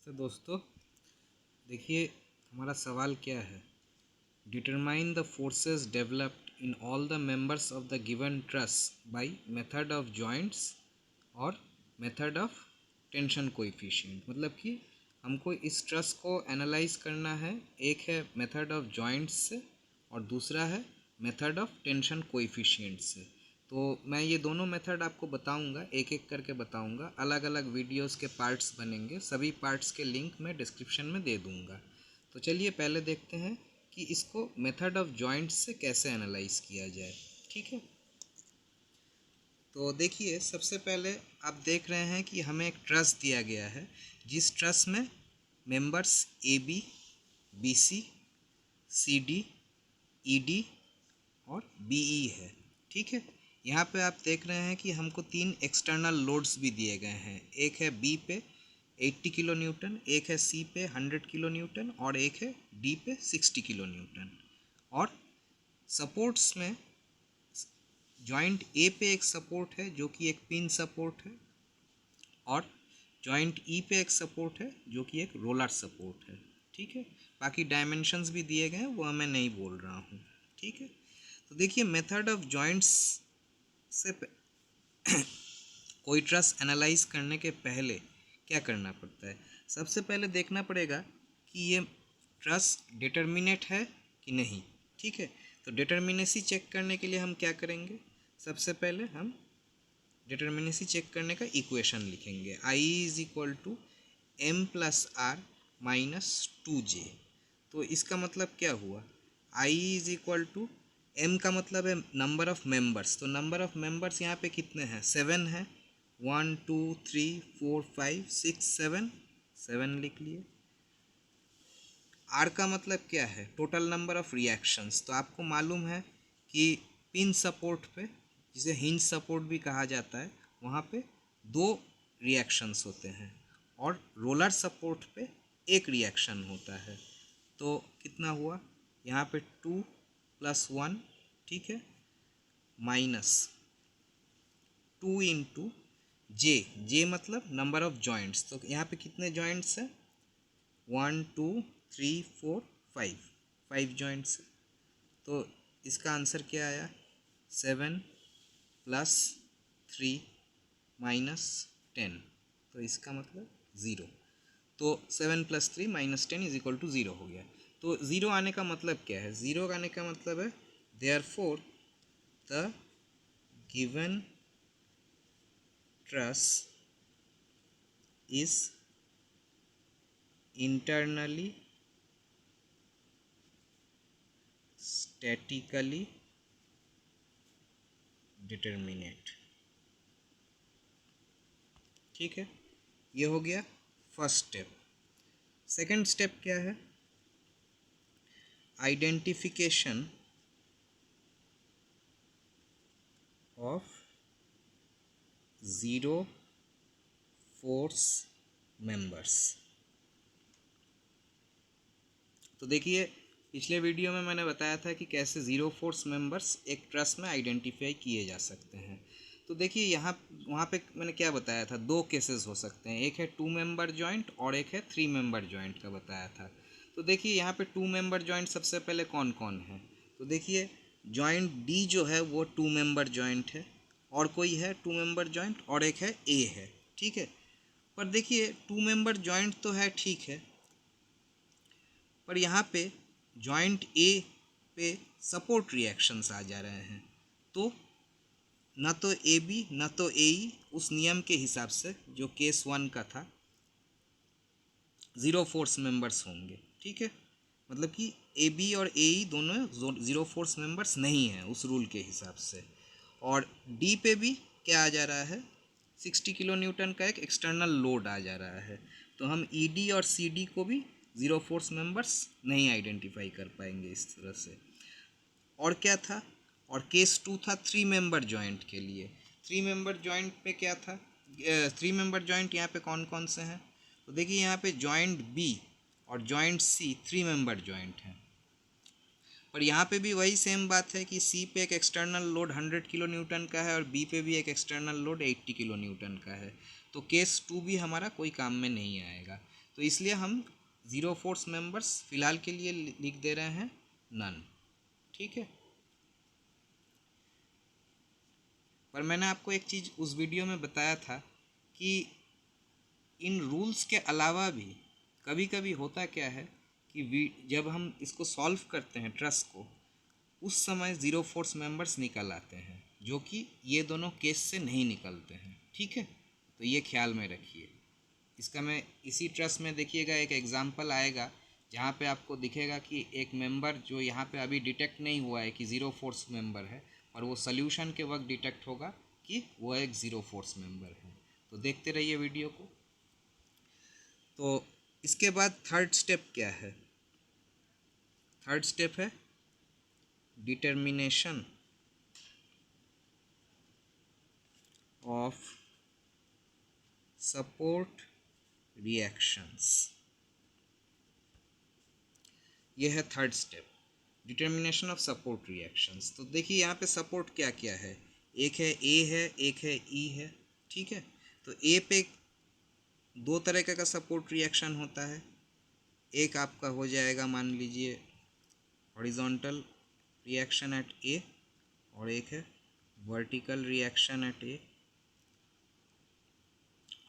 तो दोस्तों देखिए हमारा सवाल क्या है। Determine the forces developed in all the members of the given truss by method of joints और मेथड ऑफ टेंशन कोएफिशिएंट। मतलब कि हमको इस ट्रस को एनालाइज करना है। एक है मेथड ऑफ जॉइंट्स से और दूसरा है मेथड ऑफ टेंशन कोएफिशिएंट से। तो मैं ये दोनों मेथड आपको बताऊंगा, एक एक करके बताऊंगा। अलग अलग वीडियोस के पार्ट्स बनेंगे, सभी पार्ट्स के लिंक मैं डिस्क्रिप्शन में दे दूंगा। तो चलिए पहले देखते हैं कि इसको मेथड ऑफ जॉइंट्स से कैसे एनालाइज किया जाए। ठीक है, तो देखिए सबसे पहले आप देख रहे हैं कि हमें एक ट्रस दिया गया है, जिस ट्रस में members A B, B C, C D, E D और बी ई है। ठीक है, यहाँ पे आप देख रहे हैं कि हमको तीन एक्सटर्नल लोड्स भी दिए गए हैं। एक है बी पे 80 किलो न्यूटन, एक है सी पे 100 किलो न्यूटन और एक है डी पे 60 किलो न्यूटन। और सपोर्ट्स में जॉइंट ए पे एक सपोर्ट है जो कि एक पिन सपोर्ट है, और जॉइंट ई पे एक सपोर्ट है जो कि एक रोलर सपोर्ट है। ठीक है, बाकी डायमेंशंस भी दिए गए हैं, वो मैं नहीं बोल रहा हूँ। ठीक है, तो देखिए मेथड ऑफ जॉइंट्स से कोई ट्रस एनालाइज करने के पहले क्या करना पड़ता है। सबसे पहले देखना पड़ेगा कि ये ट्रस डिटर्मिनेट है कि नहीं। ठीक है, तो डिटर्मिनेसी चेक करने के लिए हम क्या करेंगे, सबसे पहले हम डिटर्मिनेसी चेक करने का इक्वेशन लिखेंगे। I is equal to M plus R minus 2J। तो इसका मतलब क्या हुआ, I is equal to M का मतलब है नंबर ऑफ़ मेंबर्स। तो नंबर ऑफ़ मेंबर्स यहाँ पे कितने हैं, 7 है। 1 2 3 4 5 6 7, 7 लिख लिए। आर का मतलब क्या है, टोटल नंबर ऑफ़ रिएक्शंस। तो आपको मालूम है कि पिन सपोर्ट पे, जिसे हिंज सपोर्ट भी कहा जाता है, वहाँ पे 2 रिएक्शंस होते हैं और रोलर सपोर्ट पे एक रिएक्शन होता है। तो कितना हुआ यहाँ पे 2 + 1, ठीक है, माइनस 2 इंटू जे। जे मतलब नंबर ऑफ जॉइंट्स। तो यहाँ पे कितने जॉइंट्स हैं, 1 2 3 4 5, 5 जॉइंट्स। तो इसका आंसर क्या आया, 7 + 3 माइनस 10। तो इसका मतलब 0। तो 7 + 3 - 10 इज इक्वल टू 0 हो गया। तो 0 आने का मतलब क्या है, 0 आने का मतलब है therefore the given truss is internally statically determinate। ठीक है, ये हो गया फर्स्ट स्टेप। सेकंड स्टेप क्या है, identification of zero force members. तो देखिए पिछले वीडियो में मैंने बताया था कि कैसे ज़ीरो फोर्स मेंबर्स एक ट्रस में आइडेंटिफाई किए जा सकते हैं। तो देखिए यहाँ वहाँ पे मैंने क्या बताया था, 2 केसेस हो सकते हैं, एक है 2 मेंबर जॉइंट और एक है 3 मेंबर जॉइंट का बताया था। तो देखिए यहाँ पे 2 मेंबर जॉइंट सबसे पहले कौन कौन है। तो देखिए जॉइंट डी जो है वो 2 मेंबर जॉइंट है, और कोई है 2 मेंबर जॉइंट और एक है ए है। ठीक है, पर देखिए 2 मेंबर जॉइंट तो है, ठीक है, पर यहाँ पे जॉइंट ए पे सपोर्ट रिएक्शंस आ जा रहे हैं। तो न तो ए बी न तो ए ई उस नियम के हिसाब से जो केस 1 का था ज़ीरो फोर्स मेंबर्स होंगे। ठीक है, मतलब कि ए बी और ए ई दोनों ज़ीरो फोर्स मेंबर्स नहीं हैं उस रूल के हिसाब से। और डी पे भी क्या आ जा रहा है, 60 किलो न्यूटन का एक एक्सटर्नल लोड आ जा रहा है। तो हम ई डी और सी डी को भी ज़ीरो फोर्स मेंबर्स नहीं आइडेंटिफाई कर पाएंगे इस तरह से। और क्या था, और केस 2 था 3 मेंबर जॉइंट के लिए। 3 मेंबर जॉइंट पे क्या था, 3 मेंबर जॉइंट यहाँ पे कौन कौन से हैं। तो देखिए यहाँ पे जॉइंट बी और जॉइंट सी 3 मेंबर जॉइंट हैं, पर यहाँ पे भी वही सेम बात है कि सी पे एक एक्सटर्नल लोड 100 किलो न्यूटन का है और बी पे भी एक एक्सटर्नल लोड 80 किलो न्यूटन का है। तो केस 2 भी हमारा कोई काम में नहीं आएगा। तो इसलिए हम ज़ीरो फोर्स मेंबर्स फ़िलहाल के लिए लिख दे रहे हैं नन। ठीक है, पर मैंने आपको एक चीज़ उस वीडियो में बताया था कि इन रूल्स के अलावा भी कभी कभी होता क्या है कि जब हम इसको सॉल्व करते हैं ट्रस्ट को, उस समय ज़ीरो फोर्स मेंबर्स निकल आते हैं, जो कि ये दोनों केस से नहीं निकलते हैं। ठीक है, तो ये ख्याल में रखिए। इसका मैं इसी ट्रस्ट में देखिएगा एक एग्जांपल आएगा जहाँ पे आपको दिखेगा कि एक मेंबर जो यहाँ पे अभी डिटेक्ट नहीं हुआ है कि ज़ीरो फोर्स मेंबर है, और वो सोल्यूशन के वक्त डिटेक्ट होगा कि वो एक ज़ीरो फोर्स मेंबर है। तो देखते रहिए वीडियो को। तो इसके बाद थर्ड स्टेप क्या है? थर्ड स्टेप है डिटर्मिनेशन ऑफ सपोर्ट रिएक्शंस। ये है third step, determination of support reactions. तो देखिए यहाँ पे सपोर्ट क्या क्या है, एक है ए है, एक है ई है। ठीक है, तो ए पे दो तरह का सपोर्ट रिएक्शन होता है। एक आपका हो जाएगा मान लीजिए हॉरिजॉन्टल रिएक्शन एट ए, और एक है वर्टिकल रिएक्शन एट ए,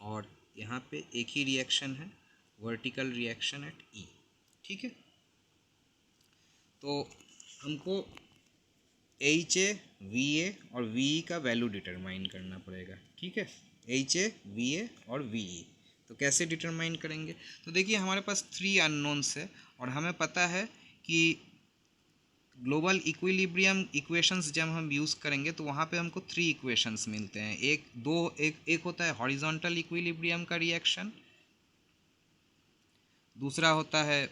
और यहाँ पे एक ही रिएक्शन है वर्टिकल रिएक्शन एट ई। ठीक है, तो हमको एच ए वी ए और वी ई का वैल्यू डिटरमाइन करना पड़ेगा। ठीक है, एच ए वी ए और वी ई। तो कैसे डिटरमाइन करेंगे? तो देखिए हमारे पास 3 अननोन्स है, और हमें पता है कि ग्लोबल इक्विलिब्रियम इक्वेशंस जब हम यूज़ करेंगे तो वहाँ पे हमको 3 इक्वेशंस मिलते हैं। एक होता है हॉरिजॉन्टल इक्विलिब्रियम का रिएक्शन, दूसरा होता है